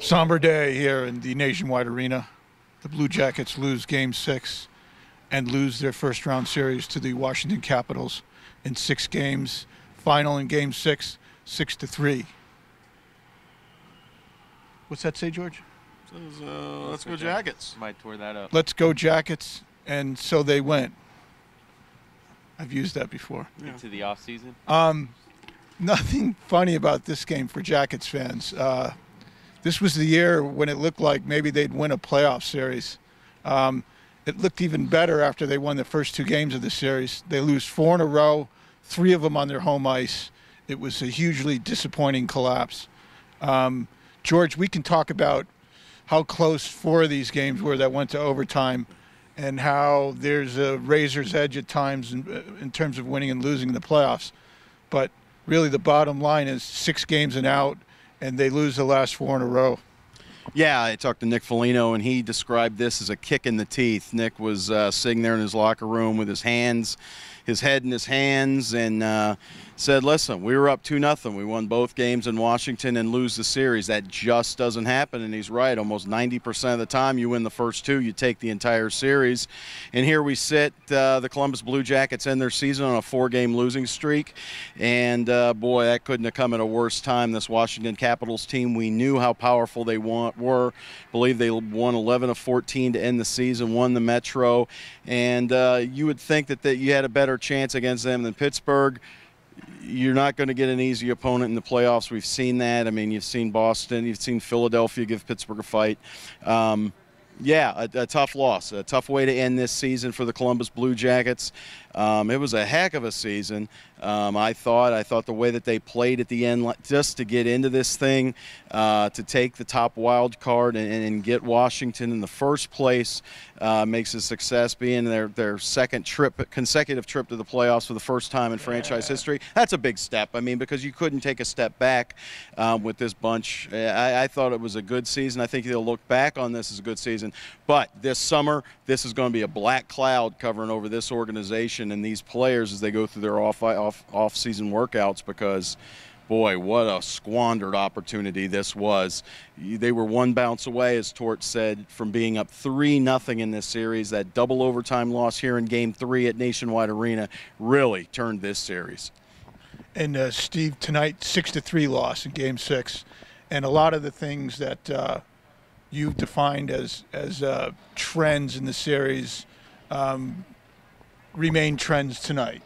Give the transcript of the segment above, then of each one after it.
Somber day here in the Nationwide Arena. The Blue Jackets lose Game 6 and lose their first-round series to the Washington Capitals in 6 games. Final in Game 6, 6-3. What's that say, George? Says, let's go Jackets. Might tore that up. Let's go Jackets, and so they went. I've used that before. Yeah. Into the off-season? Nothing funny about this game for Jackets fans. This was the year when it looked like maybe they'd win a playoff series. It looked even better after they won the first 2 games of the series. They lose 4 in a row, 3 of them on their home ice. It was a hugely disappointing collapse. George, we can talk about how close 4 of these games were that went to overtime and how there's a razor's edge at times in terms of winning and losing in the playoffs. But really the bottom line is 6 games and out, and they lose the last 4 in a row. Yeah, I talked to Nick Foligno, and he described this as a kick in the teeth. Nick was sitting there in his locker room with his head in his hands, and said, listen, we were up 2-0. We won both games in Washington and lose the series. That just doesn't happen, and he's right. Almost 90% of the time you win the first 2, you take the entire series. And here we sit, the Columbus Blue Jackets end their season on a 4-game losing streak, and boy, that couldn't have come at a worse time. This Washington Capitals team, we knew how powerful they were. I believe they won 11 of 14 to end the season, won the Metro, and you would think that you had a better chance against them than Pittsburgh. You're not going to get an easy opponent in the playoffs. We've seen that. I mean, you've seen Boston, you've seen Philadelphia give Pittsburgh a fight. Yeah, a tough loss, a tough way to end this season for the Columbus Blue Jackets. It was a heck of a season. I thought the way that they played at the end, just to get into this thing, to take the top wild card and get Washington in the first place, makes a success, being their second consecutive trip to the playoffs for the first time in franchise history. That's a big step. I mean, because you couldn't take a step back with this bunch. I thought it was a good season. I think they'll look back on this as a good season. But this summer, this is going to be a black cloud covering over this organization and these players as they go through their off-season workouts, because boy, what a squandered opportunity this was. They were 1 bounce away, as Tort said, from being up 3-0 in this series. That double overtime loss here in Game 3 at Nationwide Arena really turned this series. And Steve, tonight 6-3 loss in Game 6, and a lot of the things that you've defined as trends in the series remain trends tonight.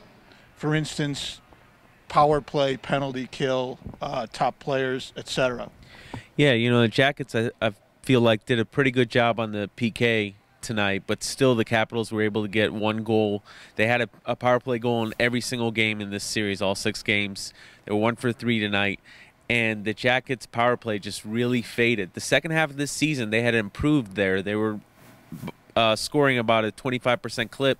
For instance, power play, penalty kill, top players, etc. Yeah, you know, the Jackets, I feel like, did a pretty good job on the PK tonight, but still the Capitals were able to get 1 goal. They had a power play goal in every single game in this series, all 6 games. They were 1 for 3 tonight, and the Jackets' power play just really faded. The second half of this season, they had improved there. They were scoring about a 25% clip,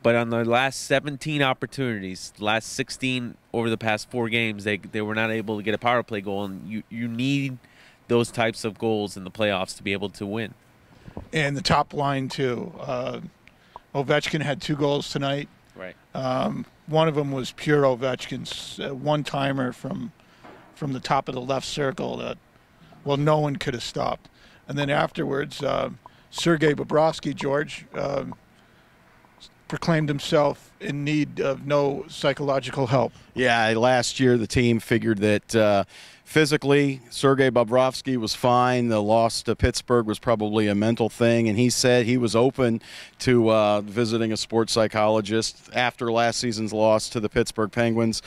but on their last 17 opportunities, last 16 over the past 4 games, they were not able to get a power play goal, and you need those types of goals in the playoffs to be able to win. And the top line, too. Ovechkin had 2 goals tonight. Right. One of them was pure Ovechkin's one-timer from the top of the left circle that, well, no one could have stopped. And then afterwards, Sergei Bobrovsky, George, proclaimed himself in need of no psychological help. Yeah, last year the team figured that physically Sergei Bobrovsky was fine. The loss to Pittsburgh was probably a mental thing, and he said he was open to visiting a sports psychologist after last season's loss to the Pittsburgh Penguins.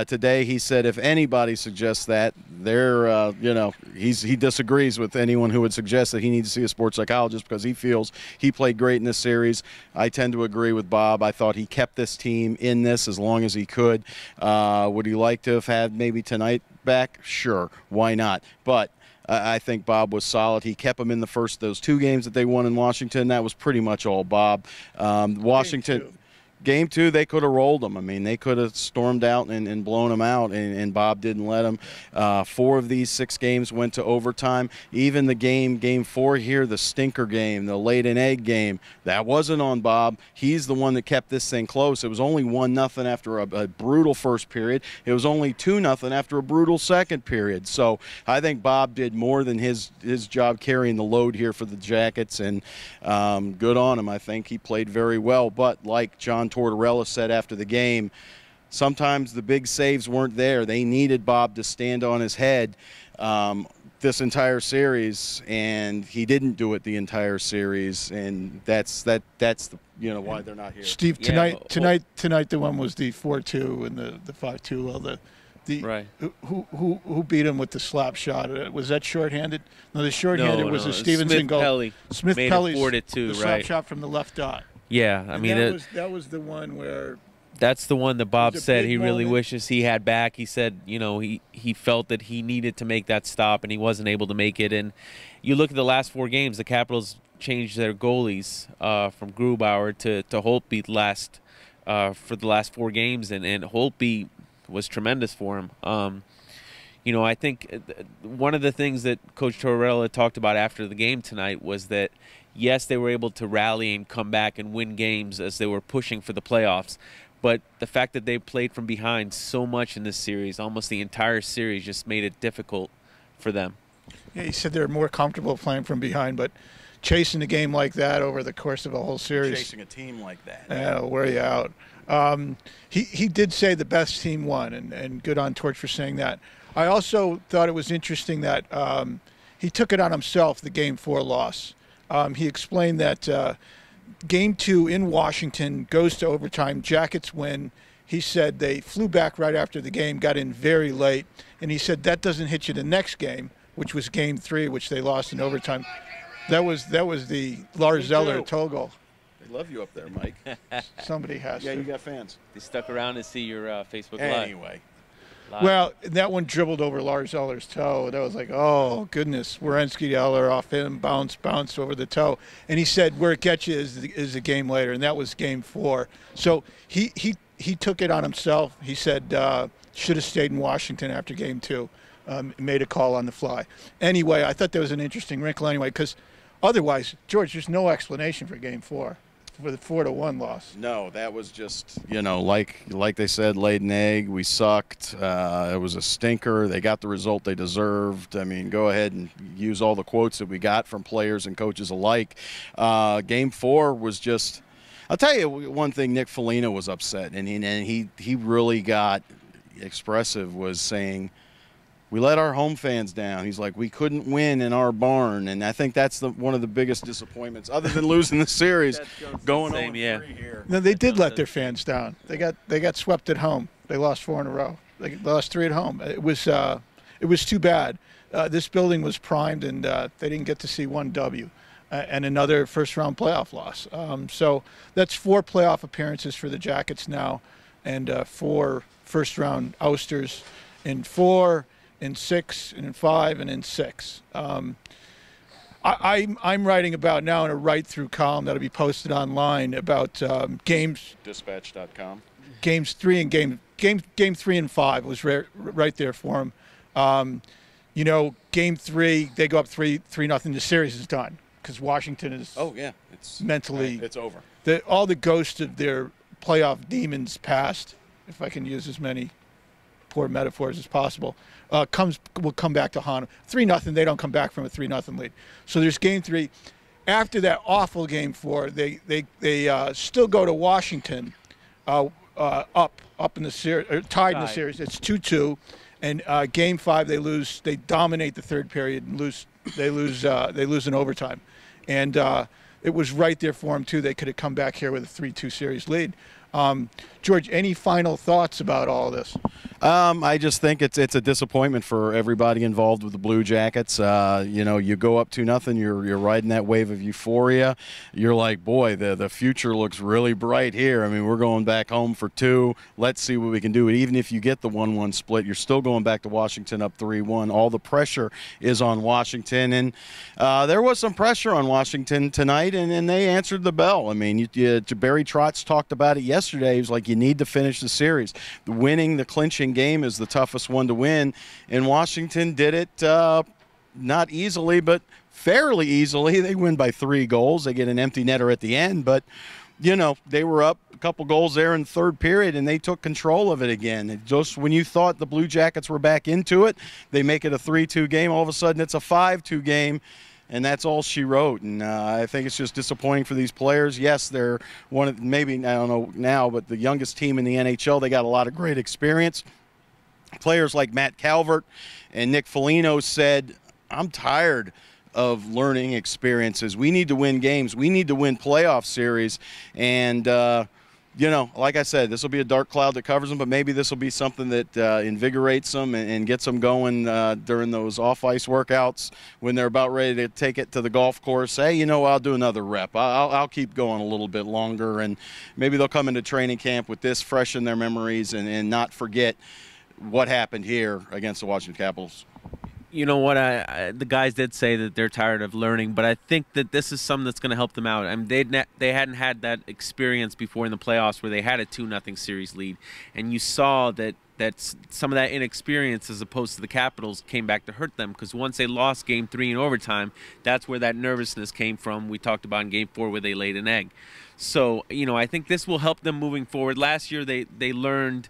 Today he said if anybody suggests that, they're, you know, he disagrees with anyone who would suggest that he needs to see a sports psychologist, because he feels he played great in this series. I tend to agree with Bob. I thought he kept this team in this as long as he could. Would he like to have had maybe tonight back? Sure, why not? But I think Bob was solid. He kept them in those 2 games that they won in Washington. That was pretty much all Bob. Washington. Game 2, they could have rolled them. I mean, they could have stormed out and blown them out, and Bob didn't let them. 4 of these 6 games went to overtime. Even the game 4 here, the stinker game, the laid-an-egg game, that wasn't on Bob. He's the one that kept this thing close. It was only 1-0 after a brutal first period. It was only 2-0 after a brutal second period. So I think Bob did more than his job carrying the load here for the Jackets, and good on him. I think he played very well. But like John Tortorella said after the game, sometimes the big saves weren't there. They needed Bob to stand on his head this entire series, and he didn't do it the entire series, and that's the why they're not here. Steve, tonight the one was the 4-2 and the 5-2. Well, right. Who beat him with the slap shot? Was that shorthanded? No, the shorthanded was a Stevenson goal. Smith Pelly's the slap shot from the left dot. Yeah, I mean that was the one where. That's the one that Bob said he really wishes he had back. He said, he felt that he needed to make that stop, and he wasn't able to make it. And you look at the last 4 games, the Capitals changed their goalies from Grubauer to Holtby for the last 4 games, and Holtby was tremendous for him. I think one of the things that Coach Tortorella talked about after the game tonight was that, yes, they were able to rally and come back and win games as they were pushing for the playoffs. But the fact that they played from behind so much in this series, almost the entire series, just made it difficult for them. Yeah, he said they're more comfortable playing from behind, but chasing a game like that over the course of a whole series. Chasing a team like that. Yeah, it'll wear you out. He did say the best team won, and good on Torch for saying that. I also thought it was interesting that he took it on himself, the Game 4 loss. He explained that Game 2 in Washington goes to overtime. Jackets win. He said they flew back right after the game, got in very late, and he said that doesn't hit you the next game, which was Game 3, which they lost in overtime. That was the Lars Zeller toe goal. They love you up there, Mike. Somebody has to. Yeah, you got fans. They stuck around to see your Facebook Live. Anyway. Well, that one dribbled over Lars Zeller's toe. That was like, oh, goodness. Werenski Eller off him, bounced over the toe. And he said where it gets you is a game later, and that was Game 4. So he took it on himself. He said should have stayed in Washington after Game 2. Made a call on the fly. Anyway, I thought that was an interesting wrinkle anyway, because otherwise, George, there's no explanation for Game 4. For the 4-1 loss. No, that was just, like they said, laid an egg. We sucked. It was a stinker. They got the result they deserved. I mean, go ahead and use all the quotes that we got from players and coaches alike. Game 4 was just, I'll tell you one thing, Nick Foligno was upset, and he really got expressive, was saying, we let our home fans down. He's like, we couldn't win in our barn, and I think that's one of the biggest disappointments, other than losing the series, going on here. No, they did let their fans down. They got swept at home. They lost 4 in a row. They lost 3 at home. It was too bad. This building was primed, and they didn't get to see one W, and another first-round playoff loss. So that's 4 playoff appearances for the Jackets now, and 4 first-round ousters, and 4. In 6, and in 5, and in 6. I'm writing about now in a write-through column that'll be posted online about games. Dispatch.com. Games 3 and game 3 and 5 was right there for them. Game 3 they go up 3-0. The series is done because Washington is. Oh yeah, it's mentally. It's over. All the ghosts of their playoff demons passed, if I can use as many poor metaphors as possible. Will come back to haunt them. 3-0, they don't come back from a 3-0 lead. So there's Game 3. After that awful Game 4, they still go to Washington, up in the series, tied in the series. It's 2-2, and Game 5 they lose. They dominate the third period and lose. They lose in overtime, and it was right there for them too. They could have come back here with a 3-2 series lead. George, any final thoughts about all this? I just think it's a disappointment for everybody involved with the Blue Jackets. You go up 2-0, you're riding that wave of euphoria. You're like, boy, the future looks really bright here. I mean, we're going back home for 2. Let's see what we can do. And even if you get the 1-1 split, you're still going back to Washington up 3-1. All the pressure is on Washington, and there was some pressure on Washington tonight, and they answered the bell. I mean, Barry Trotz talked about it yesterday. yesterday. He was like, you need to finish the series. The clinching game is the toughest one to win. And Washington did it not easily, but fairly easily. They win by 3 goals. They get an empty netter at the end, but you know, they were up a couple goals there in the third period, and they took control of it again. And just when you thought the Blue Jackets were back into it, they make it a 3-2 game. All of a sudden, it's a 5-2 game, and that's all she wrote. And I think it's just disappointing for these players. Yes, they're one of, maybe, I don't know now, but the youngest team in the NHL. They got a lot of great experience. Players like Matt Calvert and Nick Foligno said, I'm tired of learning experiences. We need to win games. We need to win playoff series. And, you know, like I said, this will be a dark cloud that covers them, but maybe this will be something that invigorates them and gets them going during those off-ice workouts when they're about ready to take it to the golf course. Hey, you know, I'll do another rep. I'll keep going a little bit longer, and maybe they'll come into training camp with this fresh in their memories and not forget what happened here against the Washington Capitals. You know what? The guys did say that they're tired of learning, but I think that this is something that's going to help them out. I mean, they hadn't had that experience before in the playoffs where they had a 2-0 series lead, and you saw that some of that inexperience, as opposed to the Capitals, came back to hurt them, because once they lost Game 3 in overtime, that's where that nervousness came from. We talked about in Game 4 where they laid an egg. So, you know, I think this will help them moving forward. Last year they learned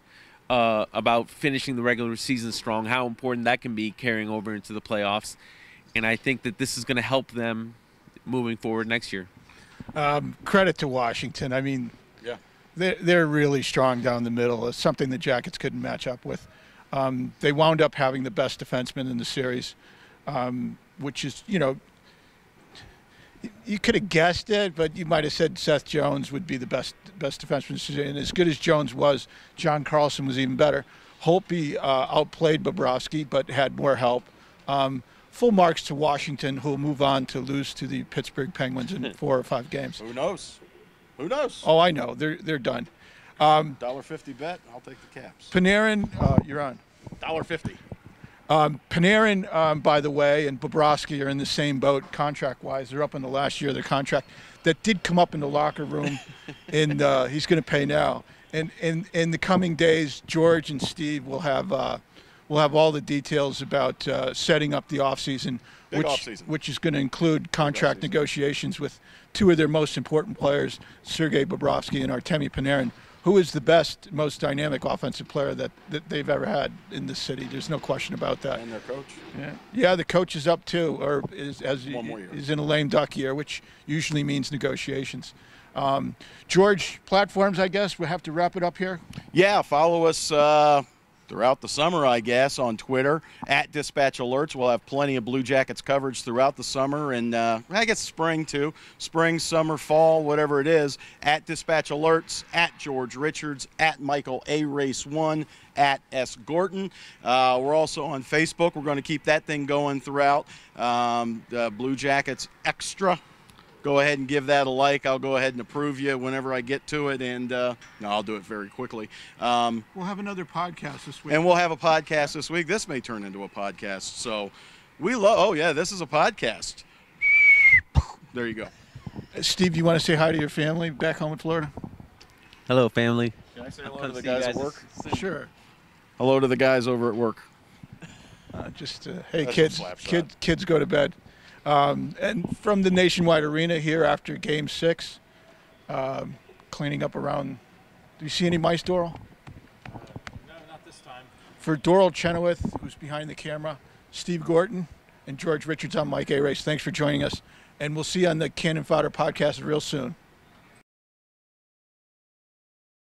about finishing the regular season strong, how important that can be carrying over into the playoffs. And I think that this is going to help them moving forward next year. Credit to Washington. I mean, yeah, they're really strong down the middle. It's something the Jackets couldn't match up with. They wound up having the best defenseman in the series, which is, you know, you could have guessed it, but you might have said Seth Jones would be the best defenseman. And as good as Jones was, John Carlson was even better. Holtby outplayed Bobrovsky, but had more help. Full marks to Washington, who will move on to lose to the Pittsburgh Penguins in 4 or 5 games. Who knows? Who knows? Oh, I know. They're done. $1.50 bet. I'll take the Caps. Panarin, you're on. $1.50. Panarin, by the way, and Bobrovsky are in the same boat contract-wise. They're up in the last year of their contract. That did come up in the locker room, and he's going to pay now. And in the coming days, George and Steve will have all the details about setting up the offseason, which is going to include contract negotiations with 2 of their most important players, Sergei Bobrovsky and Artemi Panarin, who is the best, most dynamic offensive player that they've ever had in this city. There's no question about that. And their coach. Yeah, the coach is up too, or is in a lame duck year, which usually means negotiations. George, platforms, I guess. We'll have to wrap it up here. Yeah, follow us throughout the summer, I guess, on Twitter, @Dispatch Alerts. We'll have plenty of Blue Jackets coverage throughout the summer, and I guess spring too. Spring, summer, fall, whatever it is, @Dispatch Alerts, @George Richards, @Michael Arace1, @S Gorten. We're also on Facebook. We're going to keep that thing going throughout. Blue Jackets Extra. Go ahead and give that a like. I'll go ahead and approve you whenever I get to it, and no, I'll do it very quickly. We'll have another podcast this week. And we'll have a podcast this week. This may turn into a podcast. So we love, oh, yeah, this is a podcast. There you go. Steve, you want to say hi to your family back home in Florida? Hello, family. Can I say hello to the guys at work? Sure. Hello to the guys over at work. Hey, kids go to bed. And from the Nationwide Arena here after Game 6, cleaning up around. Do you see any mice, Doral? No, not this time. For Doral Chenoweth, who's behind the camera, Steve Gorten, and George Richards, I'm Mike Arace. Thanks for joining us. And we'll see you on the Cannon Fodder podcast real soon.